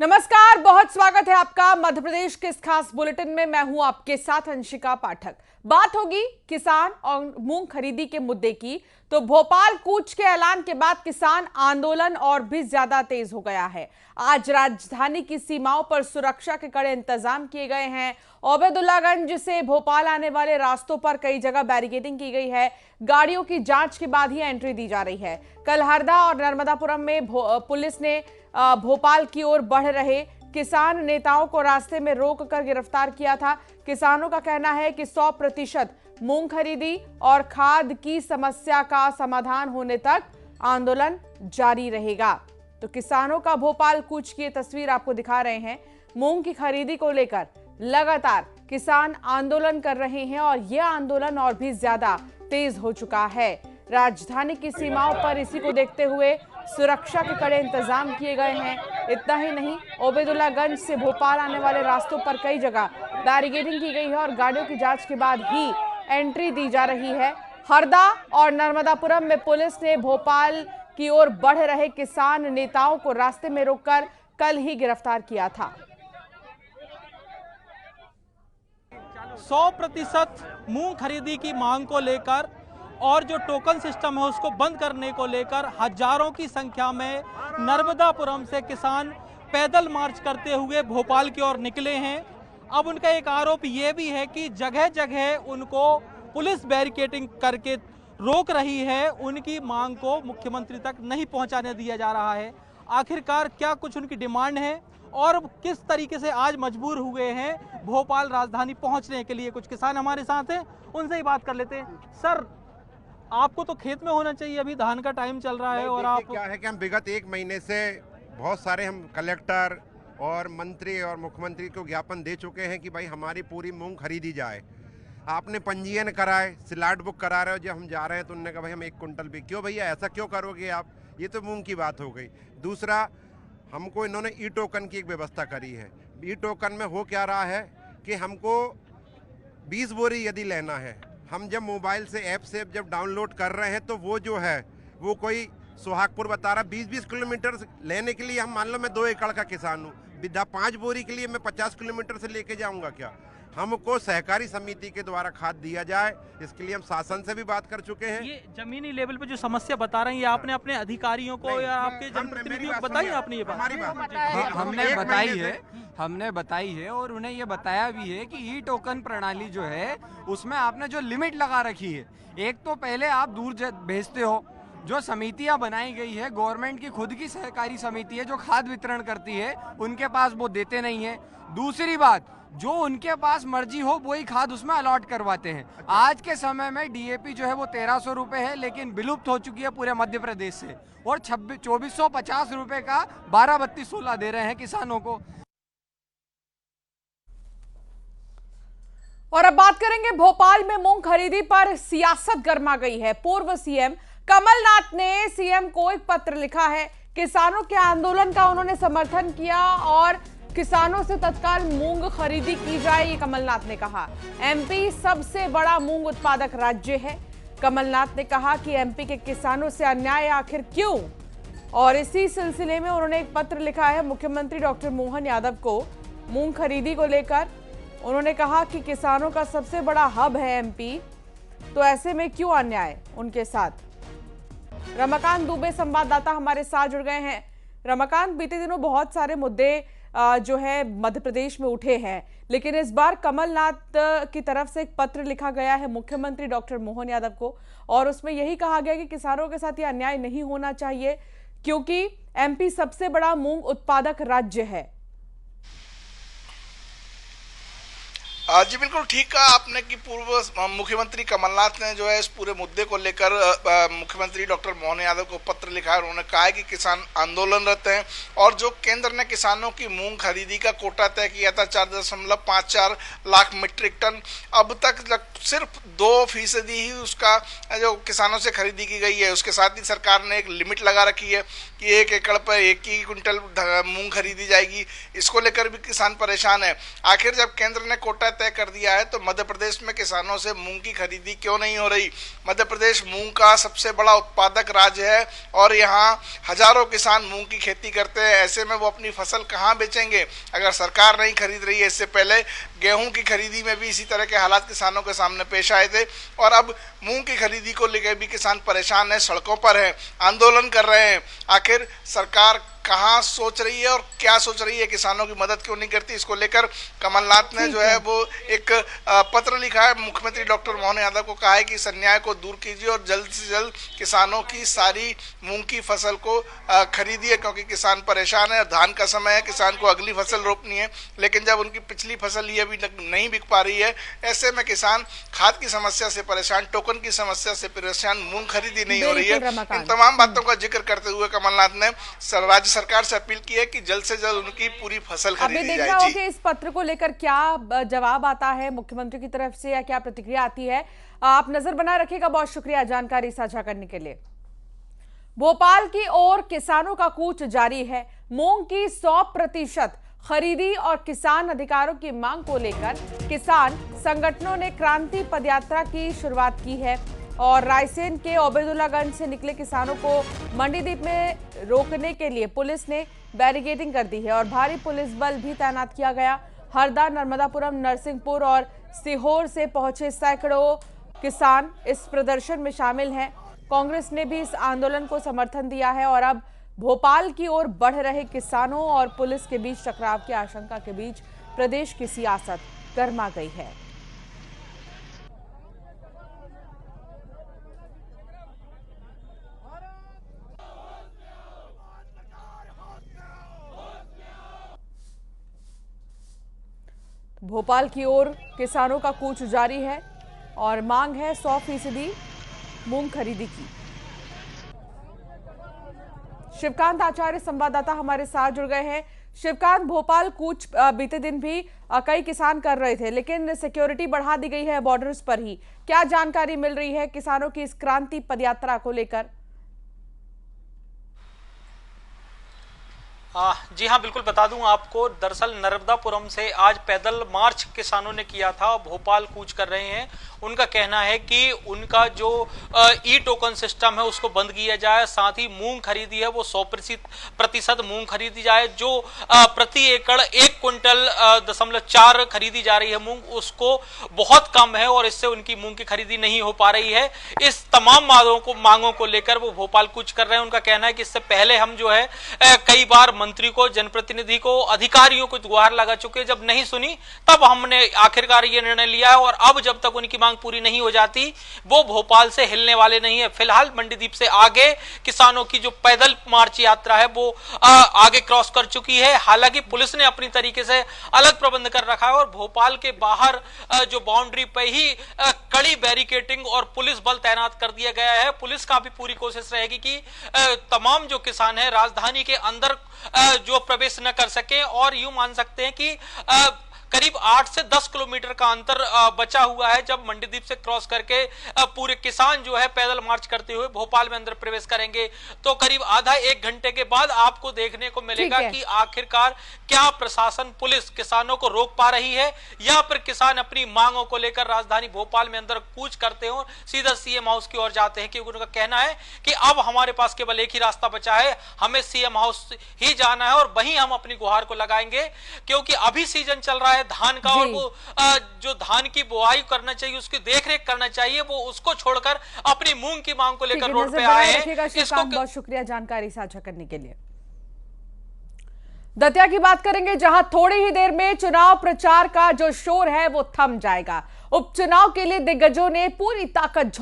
नमस्कार, बहुत स्वागत है आपका मध्य प्रदेश के इस खास बुलेटिन में। मैं हूं आपके साथ अंशिका पाठक। बात होगी किसान और मूंग खरीदी के मुद्दे की, तो भोपाल कूच के ऐलान के बाद किसान आंदोलन और भी ज्यादा तेज हो गया है। आज राजधानी की सीमाओं पर सुरक्षा के कड़े इंतजाम किए गए हैं। ओबेदुल्लागंज से भोपाल आने वाले रास्तों पर कई जगह बैरिकेडिंग की गई है। गाड़ियों की जांच के बाद ही एंट्री दी जा रही है। कल हरदा और नर्मदापुरम में पुलिस ने भोपाल की ओर बढ़ रहे किसान नेताओं को रास्ते में रोककर गिरफ्तार किया था। किसानों का कहना है कि 100% मूंग खरीदी और खाद की समस्या का समाधान होने तक आंदोलन जारी रहेगा। तो किसानों का भोपाल कूच की तस्वीर आपको दिखा रहे हैं। मूंग की खरीदी को लेकर लगातार किसान आंदोलन कर रहे हैं और यह आंदोलन और भी ज्यादा तेज हो चुका है। राजधानी की सीमाओं पर इसी को देखते हुए सुरक्षा के कड़े इंतजाम किए गए हैं। इतना ही नहीं, ओबेदुल्लागंज से भोपाल आने वाले रास्तों पर कई जगह बैरिकेडिंग की गई है और गाड़ियों की जांच के बाद ही एंट्री दी जा रही है। हरदा और नर्मदापुरम में पुलिस ने भोपाल की ओर बढ़ रहे किसान नेताओं को रास्ते में रोककर कल ही गिरफ्तार किया था। 100% मूंग खरीदी की मांग को लेकर और जो टोकन सिस्टम है उसको बंद करने को लेकर हजारों की संख्या में नर्मदापुरम से किसान पैदल मार्च करते हुए भोपाल की ओर निकले हैं। अब उनका एक आरोप ये भी है कि जगह जगह उनको पुलिस बैरिकेडिंग करके रोक रही है, उनकी मांग को मुख्यमंत्री तक नहीं पहुंचाने दिया जा रहा है। आखिरकार क्या कुछ उनकी डिमांड है और किस तरीके से आज मजबूर हुए हैं भोपाल राजधानी पहुंचने के लिए। कुछ किसान हमारे साथ हैं, उनसे ही बात कर लेते हैं। सर, आपको तो खेत में होना चाहिए, अभी धान का टाइम चल रहा है और आप क्या है कि हम विगत 1 महीने से बहुत सारे हम कलेक्टर और मंत्री और मुख्यमंत्री को ज्ञापन दे चुके हैं कि भाई हमारी पूरी मूंग खरीदी जाए। आपने पंजीयन कराए, स्लॉट बुक करा रहे हो, जब हम जा रहे हैं तो उन्होंने कहा भाई हम 1 कुंटल भी। क्यों भैया, ऐसा क्यों करोगे आप? ये तो मूंग की बात हो गई। दूसरा, हमको इन्होंने ई टोकन की एक व्यवस्था करी है। ई टोकन में हो क्या रहा है कि हमको 20 बोरी यदि लेना है, हम जब मोबाइल से ऐप से जब डाउनलोड कर रहे हैं तो वो जो है वो कोई सुहागपुर बता रहा 20-20 किलोमीटर लेने के लिए। हम मान लो मैं 2 एकड़ का किसान हूँ, विधा 5 बोरी के लिए मैं 50 किलोमीटर से लेके जाऊंगा क्या? हमको सहकारी समिति के द्वारा खाद दिया जाए, इसके लिए हम शासन से भी बात कर चुके हैं। ये जमीनी लेवल पे जो समस्या बता रहे हैं, ये आपने अपने अधिकारियों को या आपके जनप्रतिनिधियों को बताई? आपने ये बात हमने बताई है और उन्हें ये बताया भी है कि ई टोकन प्रणाली जो है उसमें आपने जो लिमिट लगा रखी है, एक तो पहले आप दूर भेजते हो, जो समितियां बनाई गई है गवर्नमेंट की खुद की सहकारी समिति है जो खाद वितरण करती है, उनके पास वो देते नहीं है। दूसरी बात, जो उनके पास मर्जी हो वही खाद उसमें अलॉट करवाते हैं। आज के समय में डीएपी जो है वो 1300 रुपए है, लेकिन विलुप्त हो चुकी है पूरे मध्य प्रदेश से, और 2450 रुपए का 12-32-16 दे रहे हैं किसानों को। और अब बात करेंगे भोपाल में मूंग खरीदी पर सियासत गर्मा गई है। पूर्व सीएम कमलनाथ ने सीएम को एक पत्र लिखा है। किसानों के आंदोलन का उन्होंने समर्थन किया और किसानों से तत्काल मूंग खरीदी की जाए, ये कमलनाथ ने कहा। एमपी सबसे बड़ा मूंग उत्पादक राज्य है। कमलनाथ ने कहा कि एमपी के किसानों से अन्याय आखिर क्यों, और इसी सिलसिले में उन्होंने एक पत्र लिखा है मुख्यमंत्री डॉक्टर मोहन यादव को मूंग खरीदी को लेकर। उन्होंने कहा कि किसानों का सबसे बड़ा हब है एमपी, तो ऐसे में क्यों अन्याय उनके साथ। रमाकांत दुबे संवाददाता हमारे साथ जुड़ गए हैं। रमाकांत, बीते दिनों बहुत सारे मुद्दे जो है मध्य प्रदेश में उठे हैं, लेकिन इस बार कमलनाथ की तरफ से एक पत्र लिखा गया है मुख्यमंत्री डॉक्टर मोहन यादव को, और उसमें यही कहा गया कि किसानों के साथ ये अन्याय नहीं होना चाहिए क्योंकि एमपी सबसे बड़ा मूंग उत्पादक राज्य है। जी बिल्कुल ठीक कहा आपने कि पूर्व मुख्यमंत्री कमलनाथ ने जो है इस पूरे मुद्दे को लेकर मुख्यमंत्री डॉक्टर मोहन यादव को पत्र लिखा है। उन्होंने कहा है कि किसान आंदोलनरत हैं और जो केंद्र ने किसानों की मूंग खरीदी का कोटा तय किया था 4.54 लाख मीट्रिक टन, अब तक सिर्फ 2% ही उसका जो किसानों से खरीदी की गई है। उसके साथ ही सरकार ने एक लिमिट लगा रखी है कि 1 एकड़ पर 1 ही क्विंटल मूंग खरीदी जाएगी। इसको लेकर भी किसान परेशान है। आखिर जब केंद्र ने कोटा तय तय कर दिया है, तो मध्य प्रदेश में किसानों से मूंग की खरीदी क्यों नहीं हो रही? मध्य प्रदेश मूंग का सबसे बड़ा उत्पादक राज्य है और यहाँ हजारों किसान मूंग की खेती करते हैं। ऐसे में वो अपनी फसल कहाँ बेचेंगे अगर सरकार नहीं खरीद रही है? इससे पहले गेहूं की खरीदी में भी इसी तरह के हालात किसानों के सामने पेश आए थे और अब मूंग की खरीदी को लेकर भी किसान परेशान है, सड़कों पर है, आंदोलन कर रहे हैं। आखिर सरकार कहाँ सोच रही है और क्या सोच रही है, किसानों की मदद क्यों नहीं करती? इसको लेकर कमलनाथ ने जो है वो एक पत्र लिखा है। मुख्यमंत्री डॉक्टर मोहन यादव को कहा है कि इस अन्याय को दूर कीजिए और जल्द से जल्द किसानों की सारी मूंग की फसल को खरीदिए, क्योंकि किसान परेशान है। धान का समय है, किसान को अगली फसल रोपनी है, लेकिन जब उनकी पिछली फसल ये अभी नहीं बिक पा रही है, ऐसे में किसान खाद की समस्या से परेशान, टोकन की समस्या से परेशान, मूंग खरीदी नहीं हो रही है। इन तमाम बातों का जिक्र करते हुए कमलनाथ ने राज्य सरकार से अपील की है कि जल्द से जल्द उनकी पूरी फसल खरीदी जाए। जी, इस पत्र को लेकर क्या जवाब आता है मुख्यमंत्री की तरफ से या क्या प्रतिक्रिया आती है? आप नजर बनाए रखिएगा। बहुत शुक्रिया जानकारी साझा करने के लिए। भोपाल की ओर किसानों का कूच जारी है। मूंग की 100% खरीदी और किसान अधिकारों की मांग को लेकर किसान संगठनों ने क्रांति पदयात्रा की शुरुआत की है और रायसेन के ओबेदुल्लागंज से निकले किसानों को मंडीदीप में रोकने के लिए पुलिस ने बैरिकेडिंग कर दी है और भारी पुलिस बल भी तैनात किया गया। हरदा, नर्मदापुरम, नरसिंहपुर और सीहोर से पहुंचे सैकड़ों किसान इस प्रदर्शन में शामिल हैं। कांग्रेस ने भी इस आंदोलन को समर्थन दिया है और अब भोपाल की ओर बढ़ रहे किसानों और पुलिस के बीच टकराव की आशंका के बीच प्रदेश की सियासत गर्मा गई है। भोपाल की ओर किसानों का कूच जारी है और मांग है 100% मूंग खरीदी की। शिवकांत आचार्य संवाददाता हमारे साथ जुड़ गए हैं। शिवकांत, भोपाल कूच बीते दिन भी कई किसान कर रहे थे, लेकिन सिक्योरिटी बढ़ा दी गई है बॉर्डर्स पर ही। क्या जानकारी मिल रही है किसानों की इस क्रांति पदयात्रा को लेकर? जी हाँ, बिल्कुल बता दूं आपको। दरअसल नर्मदापुरम से आज पैदल मार्च किसानों ने किया था, भोपाल कूच कर रहे हैं। उनका कहना है कि उनका जो ई टोकन सिस्टम है उसको बंद किया जाए, साथ ही मूंग खरीदी है वो 100% मूंग खरीदी जाए। जो प्रति एकड़ 1 क्विंटल 0.4 खरीदी जा रही है मूंग, उसको बहुत कम है और इससे उनकी मूंग की खरीदी नहीं हो पा रही है। इस तमाम मांगों को लेकर वो भोपाल कूच कर रहे हैं। उनका कहना है कि इससे पहले हम जो है कई बार मंत्री को, जनप्रतिनिधि को, अधिकारियों को गुहार लगा चुके, जब नहीं सुनी तब हमने आखिरकार ये निर्णय लिया है और अब जब तक उनकी मांग पूरी नहीं हो जाती वो भोपाल से हिलने वाले नहीं है। फिलहाल मंडीदीप से आगे किसानों की जो पैदल मार्च यात्रा है वो आगे क्रॉस कर चुकी है। हालांकि पुलिस ने अपनी तरीके से अलग प्रबंध कर रखा है और भोपाल के बाहर जो बाउंड्री पे ही कड़ी बैरिकेडिंग और पुलिस बल तैनात कर दिया गया है। पुलिस का भी पूरी कोशिश रहेगी कि तमाम जो किसान है राजधानी के अंदर जो प्रवेश न कर सके और यूं मान सकते हैं कि करीब 8 से 10 किलोमीटर का अंतर बचा हुआ है। जब मंडीदीप से क्रॉस करके पूरे किसान जो है पैदल मार्च करते हुए भोपाल में अंदर प्रवेश करेंगे तो करीब आधा 1 घंटे के बाद आपको देखने को मिलेगा कि आखिरकार क्या प्रशासन, पुलिस किसानों को रोक पा रही है या फिर किसान अपनी मांगों को लेकर राजधानी भोपाल में अंदर कूच करते हो, सीधा सीएम हाउस की ओर जाते हैं। क्योंकि उनका कहना है कि अब हमारे पास केवल एक ही रास्ता बचा है, हमें सीएम हाउस ही जाना है और वहीं हम अपनी गुहार को लगाएंगे। क्योंकि अभी सीजन चल रहा है धान का और वो जो धान की बुआई करना चाहिए, उसकी देखरेख करना चाहिए, वो उसको छोड़कर अपनी मूंग की मांग को लेकर रोड पे आए हैं। इसको बहुत शुक्रिया जानकारी साझा करने के लिए। दतिया की बात करेंगे, जहां थोड़ी ही देर में चुनाव प्रचार का जो शोर है वो थम जाएगा। उपचुनाव के लिए दिग्गजों ने पूरी ताकत